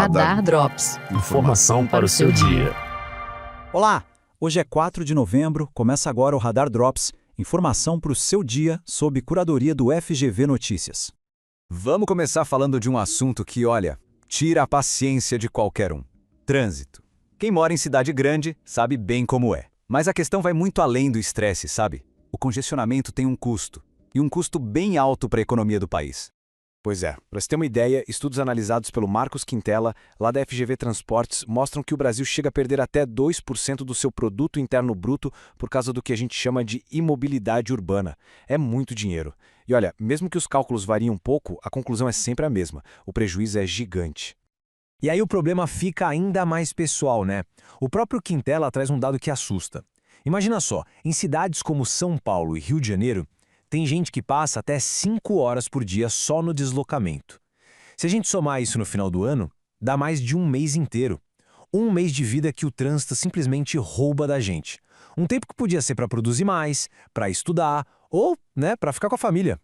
Radar Drops. Informação para o seu dia. Olá! Hoje é 4 de novembro, começa agora o Radar Drops, informação para o seu dia sob curadoria do FGV Notícias. Vamos começar falando de um assunto que, olha, tira a paciência de qualquer um. Trânsito. Quem mora em cidade grande sabe bem como é. Mas a questão vai muito além do estresse, sabe? O congestionamento tem um custo, e um custo bem alto para a economia do país. Pois é, para você ter uma ideia, estudos analisados pelo Marcos Quintela, lá da FGV Transportes, mostram que o Brasil chega a perder até 2% do seu produto interno bruto por causa do que a gente chama de imobilidade urbana. É muito dinheiro. E olha, mesmo que os cálculos variem um pouco, a conclusão é sempre a mesma. O prejuízo é gigante. E aí o problema fica ainda mais pessoal, né? O próprio Quintela traz um dado que assusta. Imagina só, em cidades como São Paulo e Rio de Janeiro, tem gente que passa até 5 horas por dia só no deslocamento. Se a gente somar isso no final do ano, dá mais de um mês inteiro. Um mês de vida que o trânsito simplesmente rouba da gente. Um tempo que podia ser para produzir mais, para estudar ou, para ficar com a família.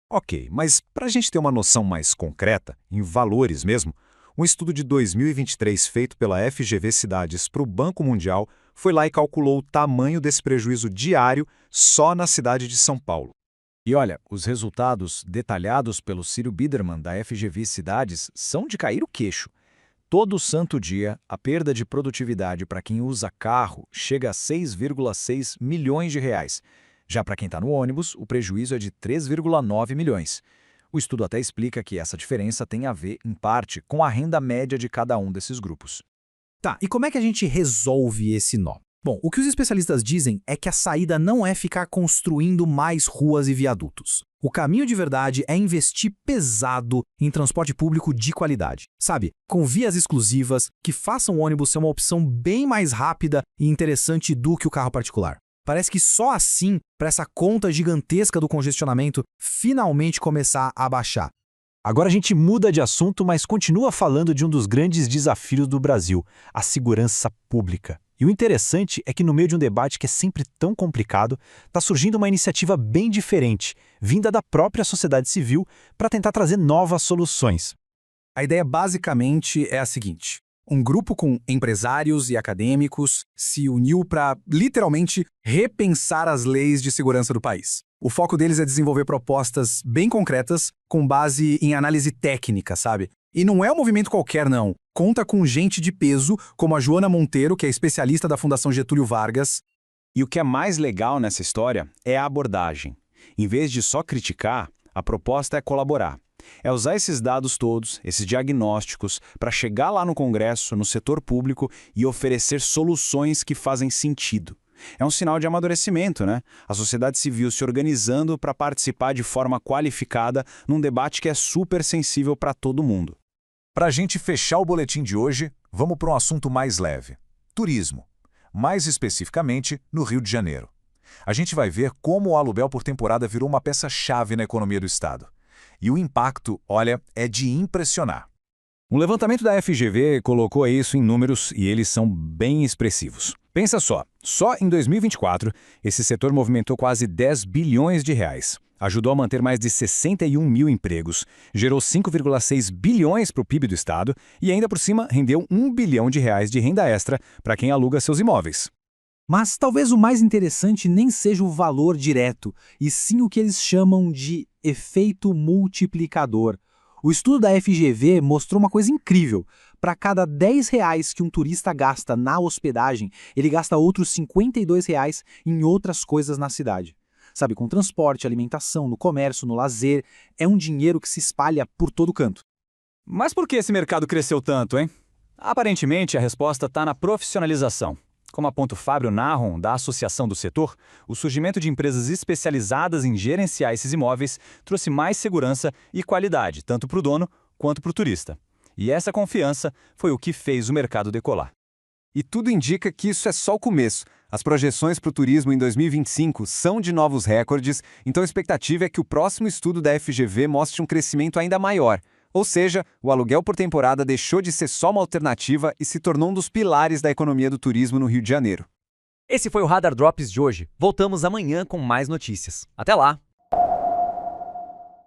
Ok, mas para a gente ter uma noção mais concreta, em valores mesmo, um estudo de 2023 feito pela FGV Cidades para o Banco Mundial foi lá e calculou o tamanho desse prejuízo diário só na cidade de São Paulo. E olha, os resultados detalhados pelo Círio Biderman da FGV Cidades são de cair o queixo. Todo santo dia, a perda de produtividade para quem usa carro chega a 6,6 milhões de reais. Já para quem está no ônibus, o prejuízo é de 3,9 milhões. O estudo até explica que essa diferença tem a ver, em parte, com a renda média de cada um desses grupos. Tá, e como é que a gente resolve esse nó? Bom, o que os especialistas dizem é que a saída não é ficar construindo mais ruas e viadutos. O caminho de verdade é investir pesado em transporte público de qualidade. Sabe, com vias exclusivas que façam o ônibus ser uma opção bem mais rápida e interessante do que o carro particular. Parece que só assim, para essa conta gigantesca do congestionamento finalmente começar a baixar. Agora a gente muda de assunto, mas continua falando de um dos grandes desafios do Brasil, a segurança pública. E o interessante é que no meio de um debate que é sempre tão complicado, está surgindo uma iniciativa bem diferente, vinda da própria sociedade civil, para tentar trazer novas soluções. A ideia basicamente é a seguinte: um grupo com empresários e acadêmicos se uniu para, literalmente, repensar as leis de segurança do país. O foco deles é desenvolver propostas bem concretas com base em análise técnica, sabe? E não é um movimento qualquer, não. Conta com gente de peso, como a Joana Monteiro, que é especialista da Fundação Getúlio Vargas. E o que é mais legal nessa história é a abordagem. Em vez de só criticar, a proposta é colaborar. É usar esses dados todos, esses diagnósticos, para chegar lá no Congresso, no setor público e oferecer soluções que fazem sentido. É um sinal de amadurecimento, né? A sociedade civil se organizando para participar de forma qualificada num debate que é super sensível para todo mundo. Para a gente fechar o boletim de hoje, vamos para um assunto mais leve: turismo. Mais especificamente, no Rio de Janeiro. A gente vai ver como o aluguel por temporada virou uma peça-chave na economia do estado. E o impacto, olha, é de impressionar. Um levantamento da FGV colocou isso em números e eles são bem expressivos. Pensa só em 2024, esse setor movimentou quase 10 bilhões de reais. Ajudou a manter mais de 61 mil empregos, gerou 5,6 bilhões para o PIB do estado e ainda por cima rendeu 1 bilhão de reais de renda extra para quem aluga seus imóveis. Mas talvez o mais interessante nem seja o valor direto, e sim o que eles chamam de efeito multiplicador. O estudo da FGV mostrou uma coisa incrível. Para cada R$10 que um turista gasta na hospedagem, ele gasta outros R$52 em outras coisas na cidade. Sabe, com transporte, alimentação, no comércio, no lazer, é um dinheiro que se espalha por todo canto. Mas por que esse mercado cresceu tanto, hein? Aparentemente, a resposta está na profissionalização. Como aponta o Fábio Narron, da Associação do Setor, o surgimento de empresas especializadas em gerenciar esses imóveis trouxe mais segurança e qualidade, tanto para o dono quanto para o turista. E essa confiança foi o que fez o mercado decolar. E tudo indica que isso é só o começo. As projeções para o turismo em 2025 são de novos recordes, então a expectativa é que o próximo estudo da FGV mostre um crescimento ainda maior. Ou seja, o aluguel por temporada deixou de ser só uma alternativa e se tornou um dos pilares da economia do turismo no Rio de Janeiro. Esse foi o Radar Drops de hoje. Voltamos amanhã com mais notícias. Até lá!